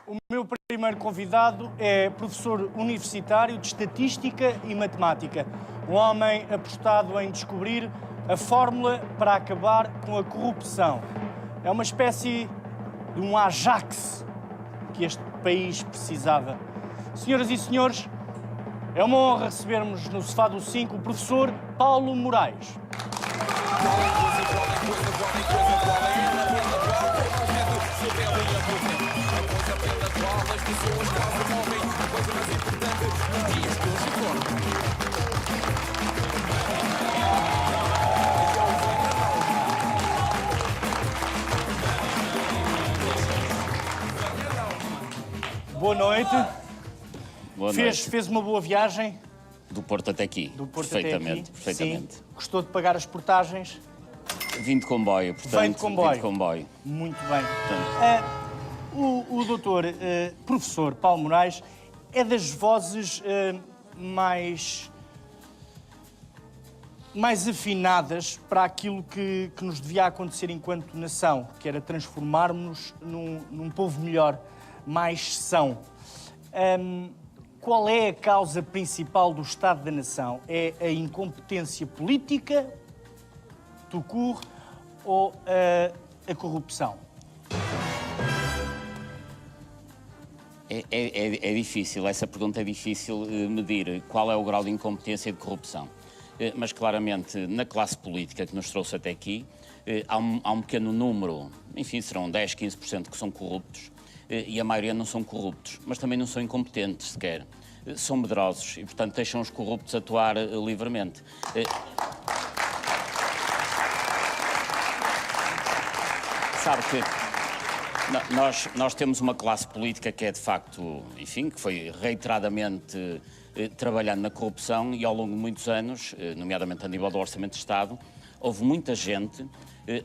O meu primeiro convidado é professor universitário de Estatística e Matemática. Um homem apostado em descobrir a fórmula para acabar com a corrupção. É uma espécie de um Ajax que este país precisava. Senhoras e senhores, é uma honra recebermos no Sofá do 5 o professor Paulo Moraes. Boa noite. Boa noite. Fez uma boa viagem? Do Porto até aqui. Do Porto perfeitamente, até aqui? perfeitamente. Sim. Gostou de pagar as portagens? Vim de comboio, portanto. Vem de comboio. Vim de comboio. Muito bem. O doutor professor Paulo Moraes é das vozes mais afinadas para aquilo que nos devia acontecer enquanto nação, que era transformarmos-nos num povo melhor, mais são. Qual é a causa principal do Estado da Nação? É a incompetência política, tout court, ou a corrupção? É difícil, essa pergunta é difícil medir qual é o grau de incompetência e de corrupção. Mas claramente na classe política que nos trouxe até aqui há um pequeno número, enfim, serão 10, 15% que são corruptos e a maioria não são corruptos, mas também não são incompetentes sequer. São medrosos e, portanto, deixam os corruptos atuar livremente. Sabe que nós temos uma classe política que é, de facto, enfim, que foi reiteradamente trabalhando na corrupção e ao longo de muitos anos, nomeadamente a nível do Orçamento de Estado, houve muita gente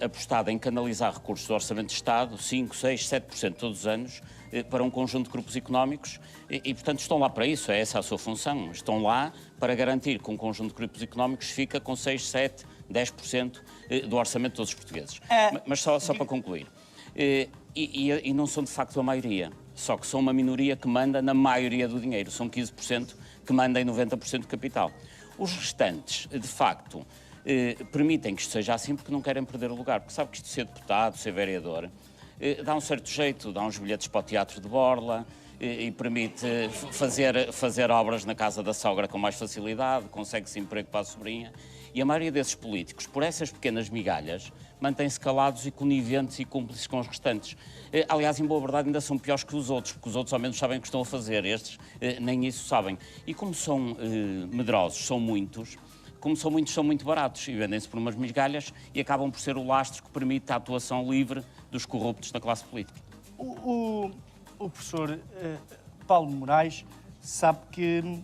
apostada em canalizar recursos do Orçamento de Estado, 5, 6, 7% todos os anos, para um conjunto de grupos económicos e, portanto, estão lá para isso, é essa a sua função. Estão lá para garantir que um conjunto de grupos económicos fica com 6, 7, 10% do orçamento de todos os portugueses. Mas só para concluir. E não são, de facto, a maioria. Só que são uma minoria que manda na maioria do dinheiro. São 15% que manda em 90% do capital. Os restantes, de facto, permitem que isto seja assim porque não querem perder o lugar. Porque sabe que isto de ser deputado, ser vereador, dá um certo jeito, dá uns bilhetes para o Teatro de Borla e permite fazer obras na casa da sogra com mais facilidade, consegue-se emprego para a sobrinha. E a maioria desses políticos, por essas pequenas migalhas, mantêm-se calados e coniventes e cúmplices com os restantes. Aliás, em boa verdade, ainda são piores que os outros, porque os outros ao menos sabem o que estão a fazer, estes nem isso sabem. E como são medrosos, são muitos, são muito baratos e vendem-se por umas migalhas e acabam por ser o lastro que permite a atuação livre dos corruptos na classe política. O professor Paulo Moraes sabe que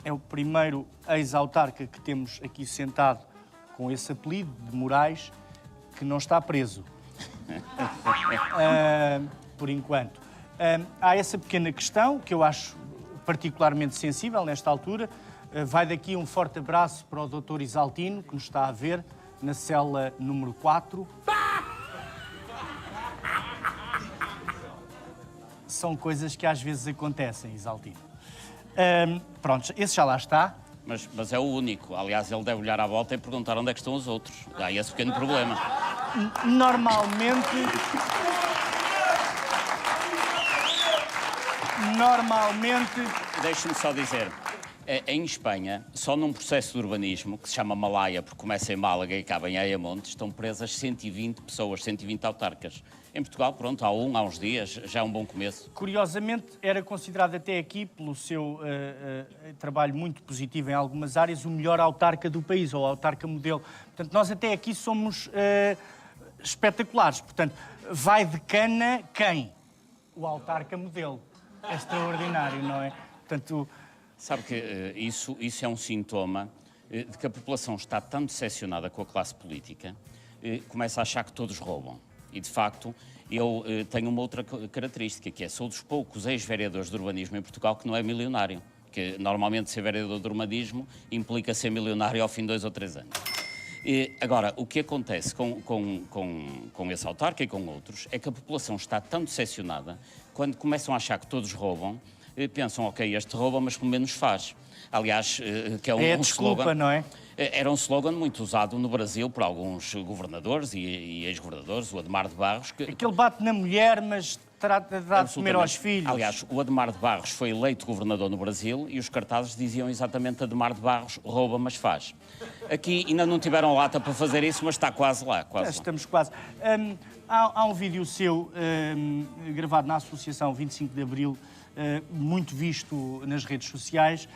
é o primeiro ex-autarca que temos aqui sentado com esse apelido de Moraes que não está preso. Por enquanto. Há essa pequena questão que eu acho particularmente sensível nesta altura. Vai daqui um forte abraço para o Dr. Isaltino, que nos está a ver na cela número 4. São coisas que às vezes acontecem, Isaltino. Pronto, esse já lá está. Mas é o único. Aliás, ele deve olhar à volta e perguntar onde é que estão os outros. Há esse pequeno problema. Normalmente... Deixe-me só dizer, em Espanha, só num processo de urbanismo, que se chama Malaya, porque começa em Málaga e acaba em Ayamonte, estão presas 120 pessoas, 120 autarcas. Em Portugal, pronto, há uns dias, já é um bom começo. Curiosamente, era considerado até aqui, pelo seu trabalho muito positivo em algumas áreas, o melhor autarca do país, ou autarca modelo. Portanto, nós até aqui somos espetaculares. Portanto, vai de cana quem? O autarca modelo. É extraordinário, não é? Portanto... Sabe que isso é um sintoma de que a população está tão decepcionada com a classe política, começa a achar que todos roubam. E, de facto, eu tenho uma outra característica, que é sou dos poucos ex-vereadores de urbanismo em Portugal que não é milionário. Que normalmente ser vereador de urbanismo implica ser milionário ao fim de 2 ou 3 anos. Agora, o que acontece com esse autarca e com outros é que a população está tão decepcionada quando começam a achar que todos roubam, pensam, ok, este rouba, mas pelo menos faz. Aliás, que é É a um desculpa, slogan, não é? Era um slogan muito usado no Brasil por alguns governadores e ex-governadores, o Admar de Barros. Aquele bate na mulher, mas trata de dar de comer aos filhos. Aliás, o Admar de Barros foi eleito governador no Brasil e os cartazes diziam exatamente Admar de Barros rouba, mas faz. Aqui ainda não tiveram lata para fazer isso, mas está quase lá. Quase lá. Estamos quase. Há um vídeo seu gravado na Associação 25 de Abril, muito visto nas redes sociais,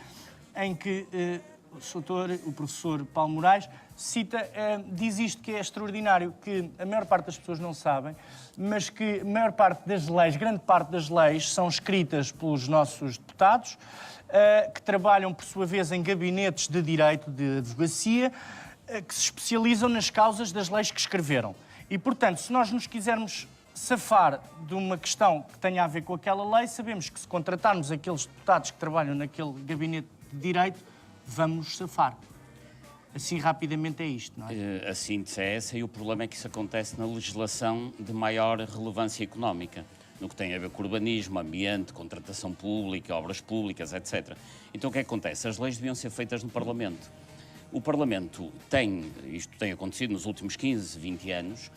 em que o professor Paulo Moraes cita, diz isto que é extraordinário, que a maior parte das pessoas não sabem, mas que a maior parte das leis, grande parte das leis, são escritas pelos nossos deputados, que trabalham, por sua vez, em gabinetes de direito, de advocacia, que se especializam nas causas das leis que escreveram. E, portanto, se nós nos quisermos safar de uma questão que tenha a ver com aquela lei, sabemos que se contratarmos aqueles deputados que trabalham naquele gabinete de direito, vamos safar. Assim, rapidamente é isto, não é? A síntese é essa e o problema é que isso acontece na legislação de maior relevância económica, no que tem a ver com urbanismo, ambiente, contratação pública, obras públicas, etc. Então o que é que acontece? As leis deviam ser feitas no Parlamento. O Parlamento isto tem acontecido nos últimos 15, 20 anos,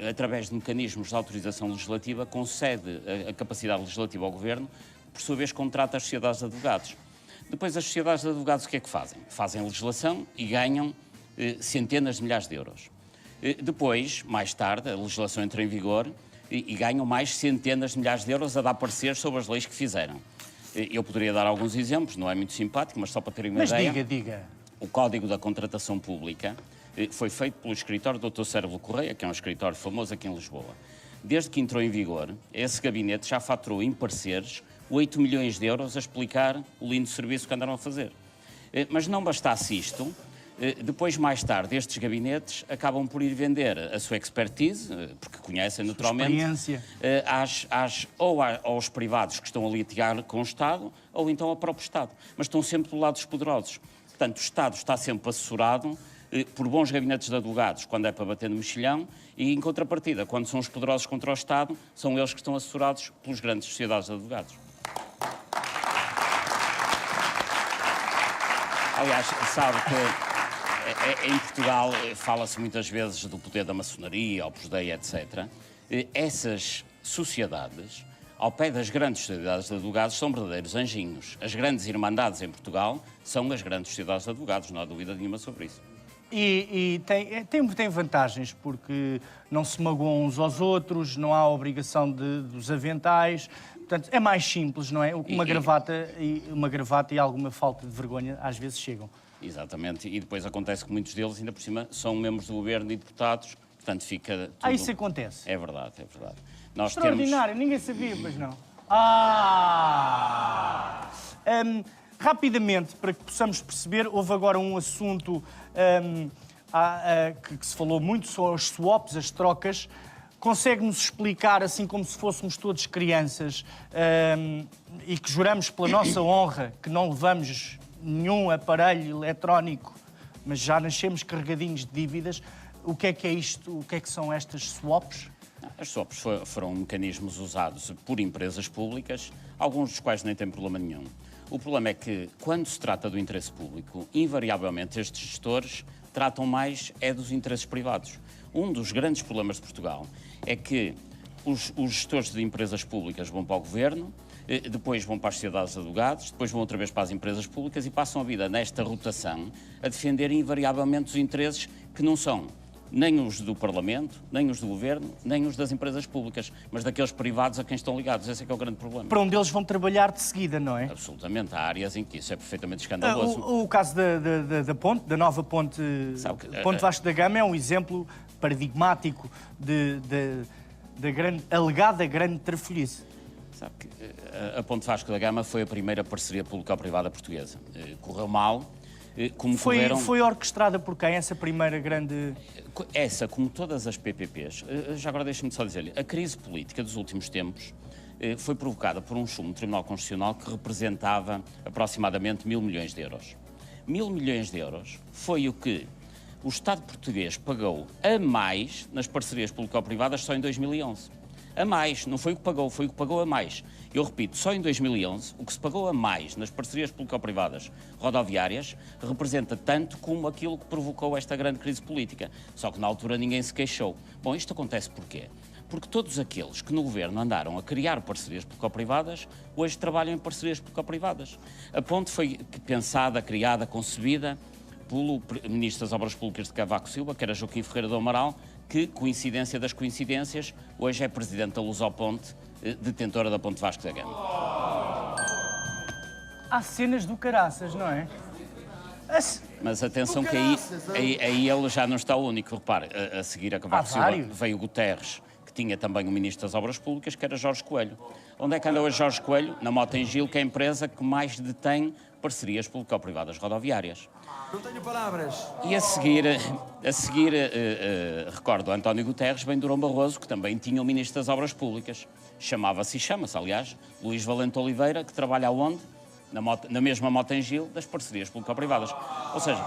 através de mecanismos de autorização legislativa, concede a capacidade legislativa ao Governo, por sua vez contrata as sociedades de advogados. Depois as sociedades de advogados o que é que fazem? Fazem legislação e ganham centenas de milhares de euros. Depois, mais tarde, a legislação entra em vigor e ganham mais centenas de milhares de euros a dar pareceres sobre as leis que fizeram. Eu poderia dar alguns exemplos, não é muito simpático, mas só para terem uma ideia. Mas diga. O Código da Contratação Pública foi feito pelo escritório Dr. Sérvulo Correia, que é um escritório famoso aqui em Lisboa. Desde que entrou em vigor, esse gabinete já faturou em pareceres 8 milhões de euros a explicar o lindo serviço que andaram a fazer. Mas não bastasse isto, depois, mais tarde, estes gabinetes acabam por ir vender a sua expertise, porque conhecem naturalmente, aos privados que estão a litigar com o Estado, ou então ao próprio Estado. Mas estão sempre do lado dos poderosos. Portanto, o Estado está sempre assessorado por bons gabinetes de advogados, quando é para bater no mexilhão, e, em contrapartida, quando são os poderosos contra o Estado, são eles que estão assessorados pelas grandes sociedades de advogados. Aliás, sabe que em Portugal fala-se muitas vezes do poder da maçonaria, Opus Dei, etc. Essas sociedades, ao pé das grandes sociedades de advogados, são verdadeiros anjinhos. As grandes irmandades em Portugal são as grandes sociedades de advogados, não há dúvida nenhuma sobre isso. E tem vantagens, porque não se magoam uns aos outros, não há obrigação dos aventais. Portanto, é mais simples, não é? Uma gravata e alguma falta de vergonha às vezes chegam. Exatamente. E depois acontece que muitos deles, ainda por cima, são membros do governo e deputados. Portanto, fica tudo... Isso acontece? É verdade, é verdade. Extraordinário, ninguém sabia, mas não. Rapidamente, para que possamos perceber, houve agora um assunto que se falou muito sobre os swaps, as trocas. Consegue-nos explicar, assim como se fôssemos todos crianças, e que juramos pela nossa honra que não levamos nenhum aparelho eletrónico, mas já nascemos carregadinhos de dívidas, o que é isto? O que é que são estas swaps? As swaps foram mecanismos usados por empresas públicas, alguns dos quais nem têm problema nenhum. O problema é que, quando se trata do interesse público, invariavelmente estes gestores tratam mais dos interesses privados. Um dos grandes problemas de Portugal é que os gestores de empresas públicas vão para o governo, depois vão para as sociedades de advogados, depois vão outra vez para as empresas públicas e passam a vida nesta rotação a defender invariavelmente os interesses que não são nem os do Parlamento, nem os do Governo, nem os das empresas públicas, mas daqueles privados a quem estão ligados. Esse é que é o grande problema. Para onde eles vão trabalhar de seguida, não é? Absolutamente. Há áreas em que isso é perfeitamente escandaloso. O caso da ponte, da nova ponte, Ponte Vasco da Gama, é um exemplo paradigmático da alegada grande trafolhice. Sabe que a Ponte Vasco da Gama foi a primeira parceria público-privada portuguesa. Correu mal. Foi orquestrada por quem, essa primeira grande... Essa, como todas as PPPs, já agora deixe-me só dizer-lhe, a crise política dos últimos tempos foi provocada por um chumbo no Tribunal Constitucional que representava aproximadamente 1.000 milhões de euros. 1.000 milhões de euros foi o que o Estado português pagou a mais nas parcerias público-privadas só em 2011. a mais, não foi o que pagou, foi o que pagou a mais. Eu repito, só em 2011, o que se pagou a mais nas parcerias público-privadas rodoviárias representa tanto como aquilo que provocou esta grande crise política. Só que na altura ninguém se queixou. Bom, isto acontece porquê? Porque todos aqueles que no governo andaram a criar parcerias público-privadas, hoje trabalham em parcerias público-privadas. A ponte foi pensada, criada, concebida pelo Ministro das Obras Públicas de Cavaco Silva, que era Joaquim Ferreira do Amaral, que, coincidência das coincidências, hoje é presidente da Lusoponte, detentora da Ponte Vasco da Gama. Há cenas do caraças, não é? Mas atenção que aí ele já não está o único. Repare, a seguir a Cavaco Silva veio Guterres, que tinha também o Ministro das Obras Públicas, que era Jorge Coelho. Onde é que anda hoje Jorge Coelho? Na Mota-Engil, que é a empresa que mais detém parcerias público-privadas rodoviárias. Não tenho palavras. E a seguir recordo, António Guterres vem Durão Barroso, que também tinha o Ministro das Obras Públicas. Chamava-se e chama-se, aliás, Luís Valente Oliveira, que trabalha aonde? Na mesma Mota-Engil das parcerias público-privadas. Ou seja,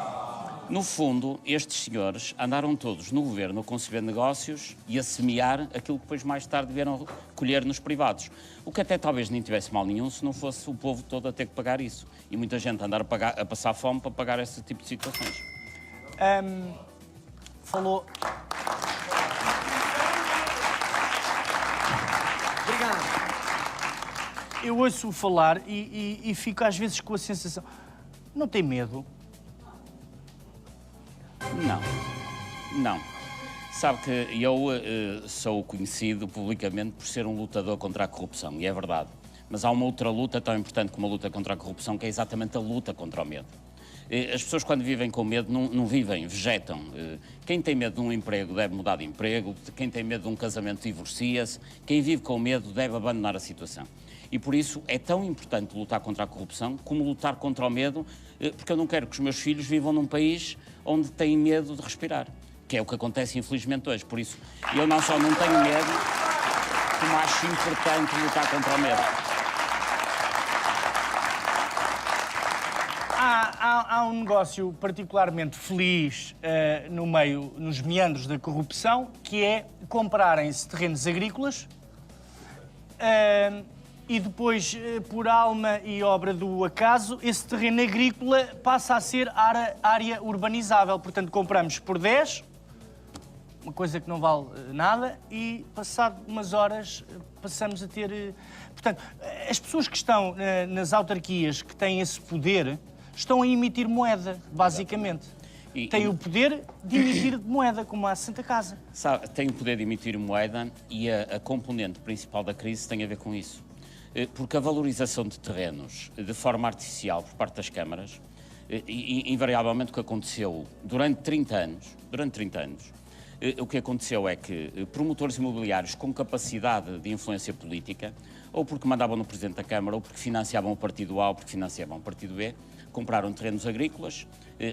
no fundo, estes senhores andaram todos no governo a conceber negócios e a semear aquilo que depois mais tarde vieram colher nos privados. O que até talvez nem tivesse mal nenhum se não fosse o povo todo a ter que pagar isso. E muita gente andar a passar fome para pagar esse tipo de situações. Falou... Obrigado. Eu ouço falar e fico às vezes com a sensação... Não tem medo? Não. Sabe que eu sou conhecido publicamente por ser um lutador contra a corrupção, e é verdade. Mas há uma outra luta tão importante como a luta contra a corrupção, que é exatamente a luta contra o medo. As pessoas, quando vivem com medo, não vivem, vegetam. Quem tem medo de um emprego deve mudar de emprego, quem tem medo de um casamento divorcia-se, quem vive com medo deve abandonar a situação. E por isso é tão importante lutar contra a corrupção como lutar contra o medo, porque eu não quero que os meus filhos vivam num país onde têm medo de respirar, que é o que acontece infelizmente hoje. Por isso, eu não só não tenho medo, como acho importante lutar contra o medo. Há um negócio particularmente feliz nos meandros da corrupção, que é comprarem-se terrenos agrícolas e depois, por alma e obra do acaso, esse terreno agrícola passa a ser área urbanizável. Portanto, compramos por 10, uma coisa que não vale nada, e passado umas horas passamos a ter... Portanto, as pessoas que estão nas autarquias, que têm esse poder, estão a emitir moeda, basicamente. Têm o poder de emitir moeda, como a Santa Casa. Sabe, tem o poder de emitir moeda e a componente principal da crise tem a ver com isso. Porque a valorização de terrenos de forma artificial por parte das câmaras, invariavelmente o que aconteceu durante 30 anos, o que aconteceu é que promotores imobiliários com capacidade de influência política, ou porque mandavam no Presidente da Câmara, ou porque financiavam o Partido A, ou porque financiavam o Partido B, compraram terrenos agrícolas,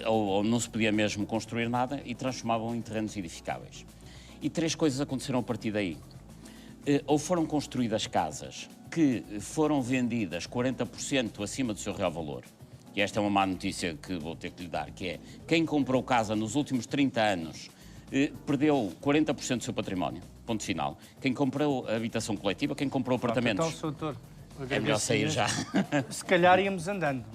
ou não se podia mesmo construir nada, e transformavam em terrenos edificáveis. E 3 coisas aconteceram a partir daí. Ou foram construídas casas que foram vendidas 40% acima do seu real valor, e esta é uma má notícia que vou ter que lhe dar, que é, quem comprou casa nos últimos 30 anos perdeu 40% do seu património, ponto final. Quem comprou habitação coletiva, quem comprou apartamentos... Então, Sr. Doutor, é melhor sair já. Se calhar íamos andando.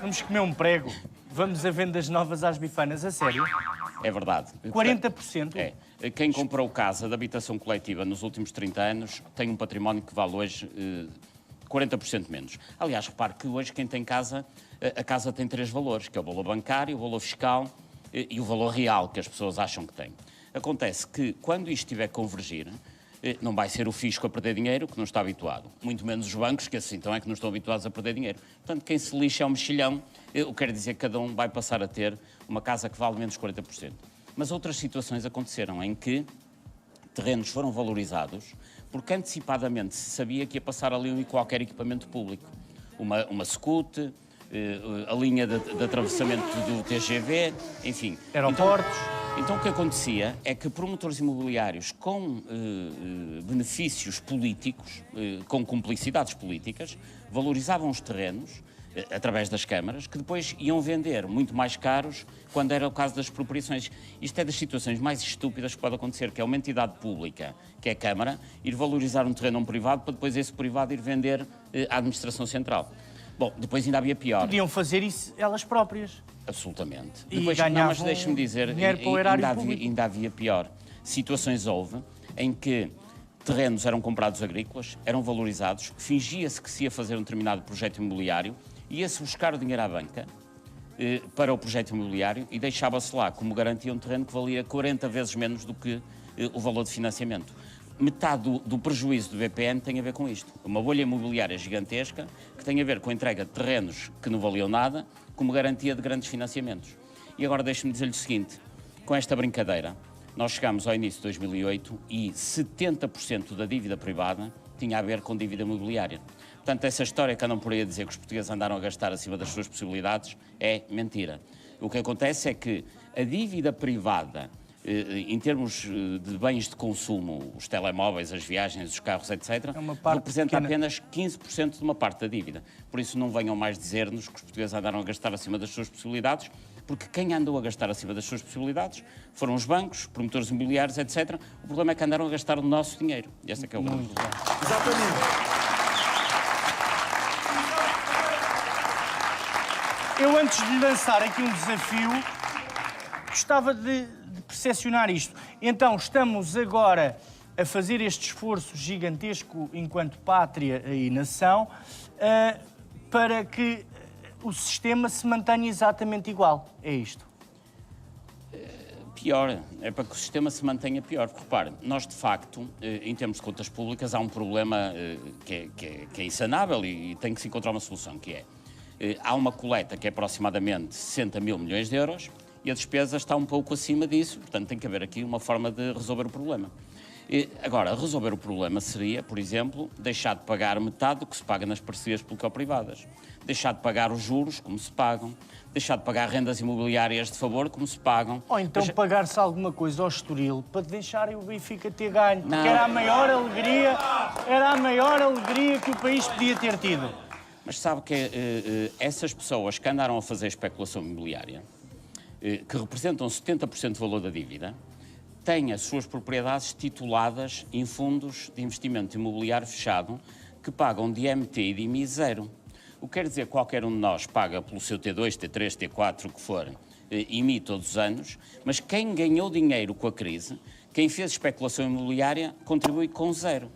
Vamos comer um prego, vamos a vendas novas às bifanas, a sério? É verdade. 40%? É. Quem comprou casa de habitação coletiva nos últimos 30 anos tem um património que vale hoje 40% menos. Aliás, repare que hoje quem tem casa, a casa tem 3 valores, que é o valor bancário, o valor fiscal e o valor real, que as pessoas acham que tem. Acontece que, quando isto estiver a convergir, não vai ser o fisco a perder dinheiro, que não está habituado. Muito menos os bancos, que assim então é que não estão habituados a perder dinheiro. Portanto, quem se lixa é um mexilhão. Eu quero dizer que cada um vai passar a ter uma casa que vale menos 40%. Mas outras situações aconteceram em que terrenos foram valorizados porque antecipadamente se sabia que ia passar ali qualquer equipamento público. Uma SCUT, a linha de atravessamento do TGV, enfim. Aeroportos. Então o que acontecia é que promotores imobiliários com benefícios políticos, com cumplicidades políticas, valorizavam os terrenos através das câmaras, que depois iam vender muito mais caros quando era o caso das expropriações. Isto é das situações mais estúpidas que pode acontecer, que é uma entidade pública, que é a Câmara, ir valorizar um terreno a um privado para depois esse privado ir vender à administração central. Bom, depois ainda havia pior. Podiam fazer isso elas próprias. Absolutamente. E Depois, ganhavam mas deixe-me dizer, dinheiro para o erário público. ainda havia pior. Situações houve em que terrenos eram comprados agrícolas, eram valorizados, fingia-se que se ia fazer um determinado projeto imobiliário, ia-se buscar o dinheiro à banca para o projeto imobiliário e deixava-se lá como garantia um terreno que valia 40 vezes menos do que o valor de financiamento. Metade do prejuízo do BPN tem a ver com isto. Uma bolha imobiliária gigantesca que tem a ver com a entrega de terrenos que não valiam nada como garantia de grandes financiamentos. E agora deixe-me dizer-lhe o seguinte, com esta brincadeira, nós chegámos ao início de 2008 e 70% da dívida privada tinha a ver com dívida imobiliária. Portanto, essa história que andam por aí a dizer que os portugueses andaram a gastar acima das suas possibilidades é mentira. O que acontece é que a dívida privada, em termos de bens de consumo, os telemóveis, as viagens, os carros, etc., representa apenas 15% de uma parte da dívida. Por isso não venham mais dizer-nos que os portugueses andaram a gastar acima das suas possibilidades, porque quem andou a gastar acima das suas possibilidades foram os bancos, promotores imobiliários, etc. O problema é que andaram a gastar o nosso dinheiro. E esse é que é o grande problema. Exatamente. Eu, antes de lhe lançar aqui um desafio, gostava de percepcionar isto. Então, estamos agora a fazer este esforço gigantesco enquanto pátria e nação para que o sistema se mantenha exatamente igual. É isto. Pior, é para que o sistema se mantenha pior. Porque, repare, nós, de facto, em termos de contas públicas, há um problema que é insanável e tem que se encontrar uma solução, que é há uma coleta que é aproximadamente 60 mil milhões de euros e a despesa está um pouco acima disso, portanto tem que haver aqui uma forma de resolver o problema. Agora, resolver o problema seria, por exemplo, deixar de pagar metade do que se paga nas parcerias público-privadas, deixar de pagar os juros, como se pagam, deixar de pagar rendas imobiliárias de favor, como se pagam. Ou então pagar-se alguma coisa ao Estoril para deixarem o Benfica ter ganho, porque era a maior alegria que o país podia ter tido. Mas sabe que essas pessoas que andaram a fazer especulação imobiliária, que representam 70% do valor da dívida, têm as suas propriedades tituladas em fundos de investimento imobiliário fechado que pagam de IMT e de IMI zero. O que quer dizer que qualquer um de nós paga pelo seu T2, T3, T4, o que for, IMI todos os anos, mas quem ganhou dinheiro com a crise, quem fez especulação imobiliária, contribui com zero.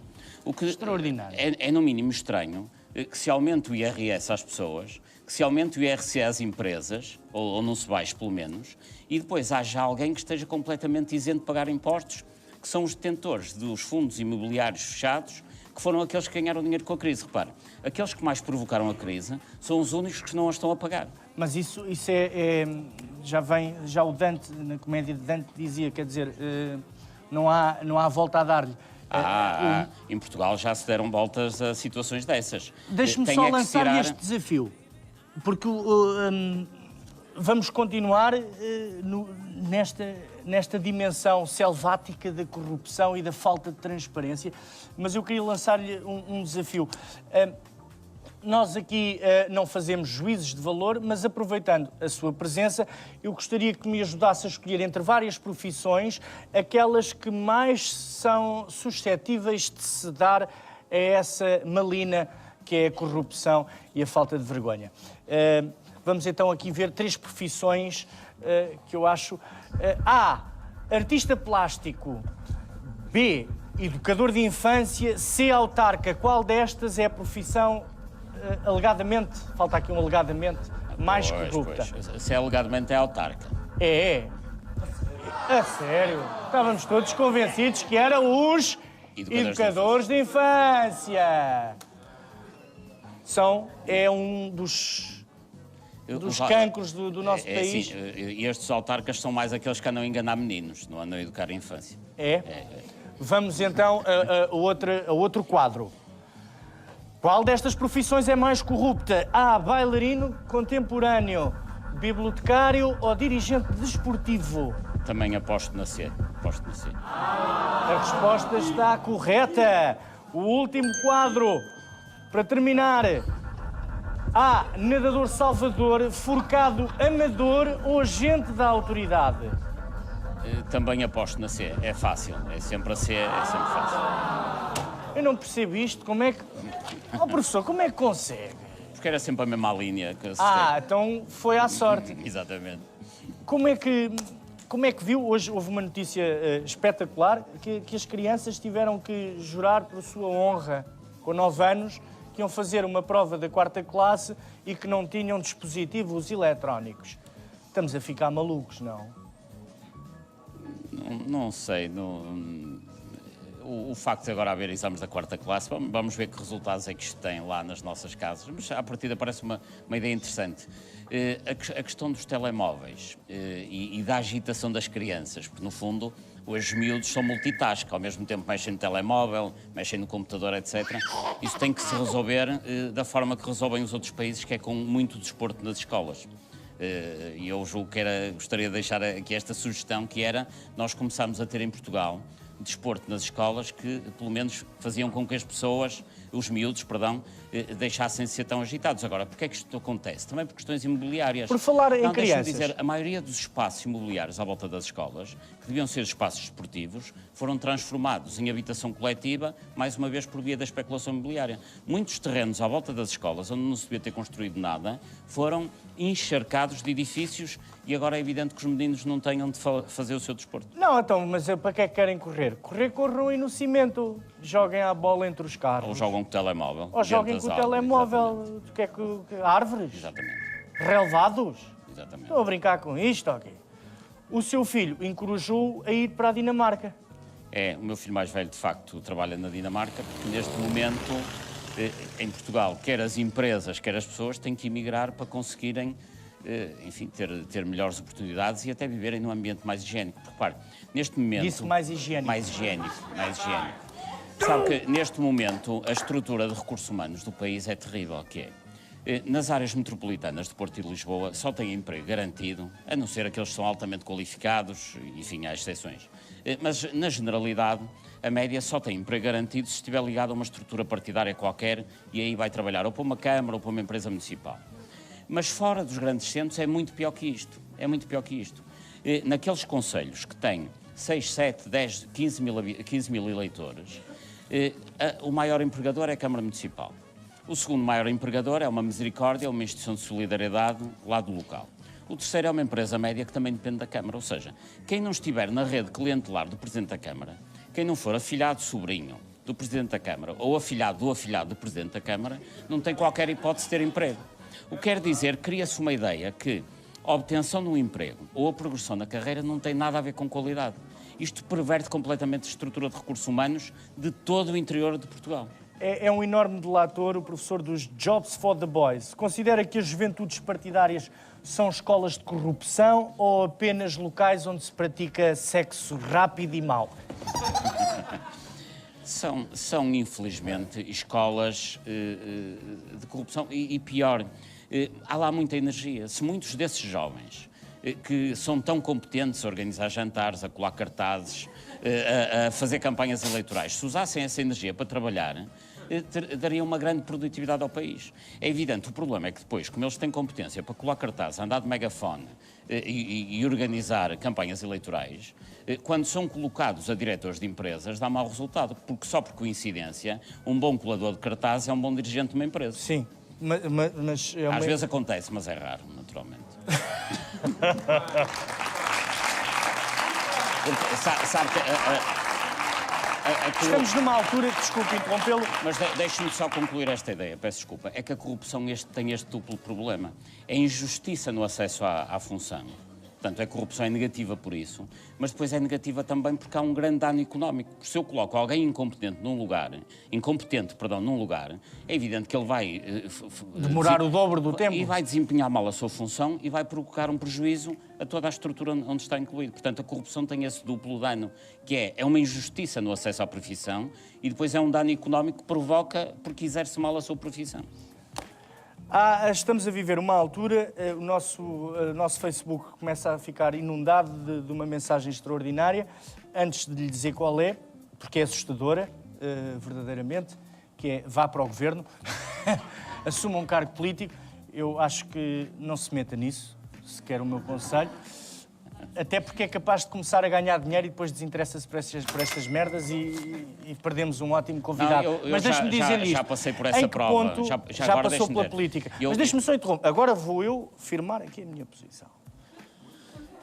O que extraordinário. É no mínimo estranho que se aumente o IRS às pessoas, que se aumente o IRC às empresas, ou não se baixe pelo menos, e depois haja alguém que esteja completamente isento de pagar impostos, que são os detentores dos fundos imobiliários fechados, que foram aqueles que ganharam dinheiro com a crise. Repare, aqueles que mais provocaram a crise são os únicos que não a estão a pagar. Mas isso já o Dante, na comédia de Dante, dizia, quer dizer, não há volta a dar-lhe. Em Portugal já se deram voltas a situações dessas. Deixe-me só lançar-lhe este desafio, porque vamos continuar nesta dimensão selvática da corrupção e da falta de transparência, mas eu queria lançar-lhe um desafio. Nós aqui não fazemos juízes de valor, mas aproveitando a sua presença, eu gostaria que me ajudasse a escolher entre várias profissões aquelas que mais são suscetíveis de se dar a essa malina que é a corrupção e a falta de vergonha. Vamos então aqui ver 3 profissões que eu acho... A. Artista plástico. B. Educador de infância. C. Autarca. Qual destas é a profissão alegadamente, falta aqui um alegadamente, mais corrupta? Se é alegadamente é autarca. É. A sério? Estávamos todos convencidos que eram os educadores de infância. É um dos cancros do nosso país. Sim, e estes autarcas são mais aqueles que andam a enganar meninos, não andam a educar a infância. Vamos então a outro quadro. Qual destas profissões é mais corrupta? A. Bailarino contemporâneo, bibliotecário ou dirigente desportivo? Também aposto na C. A resposta está correta. O último quadro, para terminar. A. Nadador salvador, forcado amador ou agente da autoridade? Também aposto na C. É fácil. É sempre a C, é sempre fácil. Eu não percebo isto. Como é que... Oh, professor, como é que consegue? Porque era sempre a mesma linha que acertei. Então foi à sorte. Exatamente. Como é que viu? Hoje houve uma notícia espetacular que as crianças tiveram que jurar por sua honra, com 9 anos, que iam fazer uma prova da 4ª classe e que não tinham dispositivos eletrónicos. Estamos a ficar malucos, não? Não sei. O facto de agora haver exames da 4ª classe, vamos ver que resultados é que isto tem lá nas nossas casas. Mas, à partida, parece uma ideia interessante. A questão dos telemóveis e da agitação das crianças, porque, no fundo, os miúdos são multitask, ao mesmo tempo mexem no telemóvel, mexem no computador, etc. Isso tem que se resolver da forma que resolvem os outros países, que é com muito desporto nas escolas. E eu julgo que gostaria de deixar aqui esta sugestão, que era nós começarmos a ter em Portugal desporto nas escolas que, pelo menos, faziam com que as pessoas, os miúdos, deixassem de ser tão agitados. Agora, porquê é que isto acontece? Também por questões imobiliárias. Por falar em crianças. Dizer, a maioria dos espaços imobiliários à volta das escolas, que deviam ser espaços esportivos, foram transformados em habitação coletiva, mais uma vez por via da especulação imobiliária. Muitos terrenos à volta das escolas, onde não se devia ter construído nada, foram encharcados de edifícios e agora é evidente que os meninos não tenham de fazer o seu desporto. Não, então, mas para que é que querem correr? Corram aí no cimento, joguem a bola entre os carros. Ou jogam com o telemóvel. Ou joguem com o telemóvel. O que é que... Árvores? Exatamente. Relevados? Exatamente. Estou a brincar com isto, ok? O seu filho encorajou a ir para a Dinamarca. O meu filho mais velho, de facto, trabalha na Dinamarca, porque neste momento, em Portugal, quer as empresas, quer as pessoas, têm que emigrar para conseguirem, enfim, ter melhores oportunidades e até viverem num ambiente mais higiênico. Porque, repare, neste momento... Disse mais higiênico. Mais higiênico. Sabe que, neste momento, a estrutura de recursos humanos do país é terrível, que é... Nas áreas metropolitanas de Porto e de Lisboa só têm emprego garantido, a não ser aqueles que são altamente qualificados, enfim, há exceções. Mas, na generalidade, a média só tem emprego garantido se estiver ligado a uma estrutura partidária qualquer e aí vai trabalhar ou para uma Câmara ou para uma empresa municipal. Mas fora dos grandes centros é muito pior que isto. É muito pior que isto. Naqueles concelhos que têm 6, 7, 10, 15 mil eleitores, o maior empregador é a Câmara Municipal. O segundo maior empregador é uma Misericórdia, uma instituição de solidariedade lá do local. O terceiro é uma empresa média que também depende da Câmara. Ou seja, quem não estiver na rede clientelar do Presidente da Câmara, quem não for afilhado sobrinho do Presidente da Câmara ou afilhado do Presidente da Câmara, não tem qualquer hipótese de ter emprego. O que quer dizer, cria-se uma ideia que a obtenção de um emprego ou a progressão na carreira não tem nada a ver com qualidade. Isto perverte completamente a estrutura de recursos humanos de todo o interior de Portugal. É um enorme delator, o professor dos Jobs for the Boys. Considera que as juventudes partidárias são escolas de corrupção ou apenas locais onde se pratica sexo rápido e mau? São, infelizmente, escolas de corrupção e pior, há lá muita energia. Se muitos desses jovens que são tão competentes a organizar jantares, a colar cartazes, a fazer campanhas eleitorais, se usassem essa energia para trabalhar, daria uma grande produtividade ao país. É evidente, o problema é que depois, como eles têm competência para colar cartazes, andar de megafone e organizar campanhas eleitorais, quando são colocados a diretores de empresas, dá mau resultado, porque só por coincidência, um bom colador de cartazes é um bom dirigente de uma empresa. Sim, mas... Às vezes acontece, mas é raro, naturalmente. Porque, sabe que Estamos numa altura, desculpe interrompê-lo... Mas deixe-me só concluir esta ideia, peço desculpa. É que a corrupção tem este duplo problema. É injustiça no acesso à função. Portanto, a corrupção é negativa por isso, mas depois é negativa também porque há um grande dano económico. Se eu coloco alguém incompetente num lugar, é evidente que ele vai... demorar o dobro do tempo. E vai desempenhar mal a sua função e vai provocar um prejuízo a toda a estrutura onde está incluído. Portanto, a corrupção tem esse duplo dano, que é uma injustiça no acesso à profissão e depois é um dano económico que provoca porque exerce mal a sua profissão. Estamos a viver uma altura, o nosso Facebook começa a ficar inundado de uma mensagem extraordinária, antes de lhe dizer qual é, porque é assustadora, verdadeiramente, que é vá para o governo. assuma um cargo político, eu acho que não se meta nisso, se quer o meu conselho. Até porque é capaz de começar a ganhar dinheiro e depois desinteressa-se por estas merdas e perdemos um ótimo convidado. Não, eu mas deixe-me dizer-lhe isto. Já passei por essa em que prova. ponto já agora passou pela dizer. política. Mas deixe-me só interromper. Agora vou eu firmar aqui a minha posição.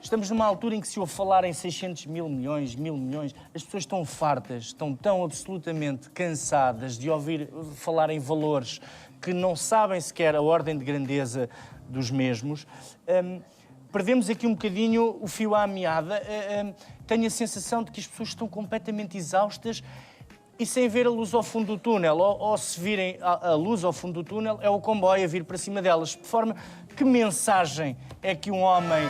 Estamos numa altura em que se ouve falar em 600 mil milhões, 1000 milhões. As pessoas estão fartas, estão tão absolutamente cansadas de ouvir falar em valores que não sabem sequer a ordem de grandeza dos mesmos. Perdemos aqui um bocadinho o fio à meada. Tenho a sensação de que as pessoas estão completamente exaustas e sem ver a luz ao fundo do túnel. Ou se virem a luz ao fundo do túnel, é o comboio a vir para cima delas. De forma, que mensagem é que um homem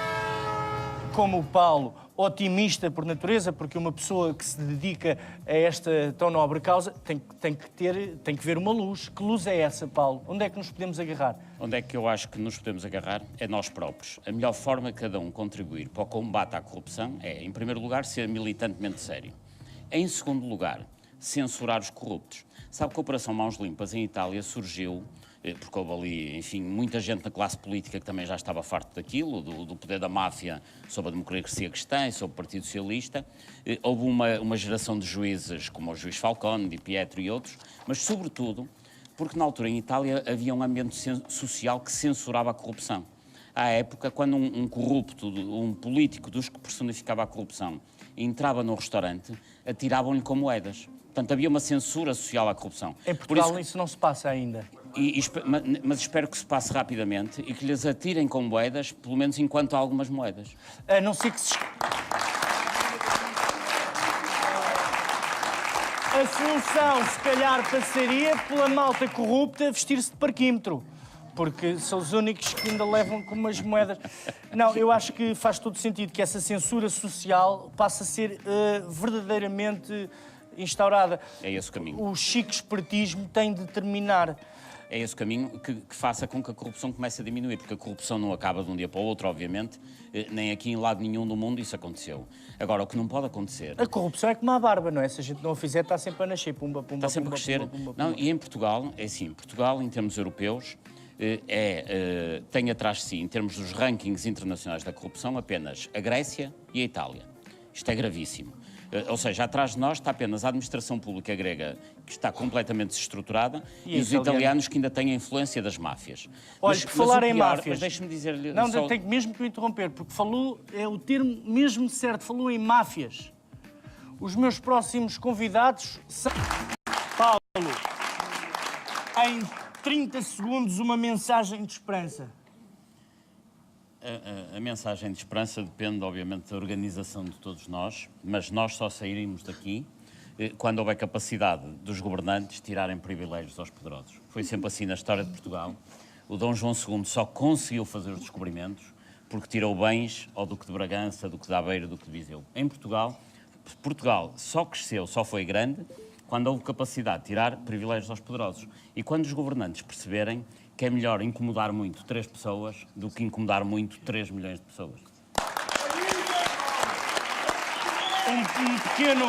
como o Paulo, otimista por natureza, porque uma pessoa que se dedica a esta tão nobre causa tem que ver uma luz. Que luz é essa, Paulo? Onde é que nos podemos agarrar? Onde é que eu acho que nos podemos agarrar? É nós próprios. A melhor forma de cada um contribuir para o combate à corrupção é, em primeiro lugar, ser militantemente sério. Em segundo lugar, censurar os corruptos. Sabe que a Operação Mãos Limpas em Itália surgiu porque houve ali, enfim, muita gente na classe política que também já estava farto daquilo, do poder da máfia sobre a democracia cristã e sobre o Partido Socialista. Houve uma geração de juízes, como o juiz Falcone, Di Pietro e outros, mas, sobretudo, porque na altura em Itália havia um ambiente social que censurava a corrupção. À época, quando um corrupto, um político dos que personificava a corrupção, entrava no restaurante, atiravam-lhe com moedas. Portanto, havia uma censura social à corrupção. Em Portugal isso não se passa ainda. Mas espero que se passe rapidamente e que lhes atirem com moedas, pelo menos enquanto há algumas moedas. A não ser que se... A solução, se calhar, passaria pela malta corrupta vestir-se de parquímetro. Porque são os únicos que ainda levam com umas moedas. Não, eu acho que faz todo sentido que essa censura social passe a ser verdadeiramente instaurada. É esse o caminho. O chique espertismo tem de terminar. É esse o caminho que faça com que a corrupção comece a diminuir, porque a corrupção não acaba de um dia para o outro, obviamente, nem aqui em lado nenhum do mundo isso aconteceu. Agora, o que não pode acontecer... A corrupção é como a barba, não é? Se a gente não a fizer, está sempre a nascer, pumba, pumba, está sempre pumba, a crescer. Pumba, pumba, não, pumba. e em Portugal, é assim, Portugal, em termos europeus, tem atrás de si, em termos dos rankings internacionais da corrupção, apenas a Grécia e a Itália. Isto é gravíssimo. Ou seja, atrás de nós está apenas a administração pública grega, que está completamente desestruturada, e os italianos que ainda têm a influência das máfias. Olha, por falar em máfias... Mas deixe-me dizer-lhe... Não, tenho mesmo que o interromper, porque falou, é o termo mesmo certo, falou em máfias. Os meus próximos convidados são... Paulo, em 30 segundos, uma mensagem de esperança. A mensagem de esperança depende, obviamente, da organização de todos nós, mas nós só sairemos daqui quando houver capacidade dos governantes tirarem privilégios aos poderosos. Foi sempre assim na história de Portugal. O Dom João II só conseguiu fazer os descobrimentos porque tirou bens ao Duque de Bragança, Duque de Aveiro, Duque de Viseu. Em Portugal só cresceu, só foi grande quando houve capacidade de tirar privilégios aos poderosos. E quando os governantes perceberem que é melhor incomodar muito 3 pessoas do que incomodar muito 3 milhões de pessoas. Um pequeno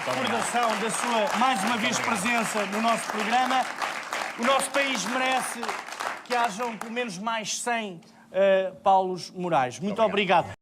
recordação da sua, mais uma vez, presença no nosso programa. O nosso país merece que hajam pelo menos mais 100 Paulos Moraes. Muito obrigado.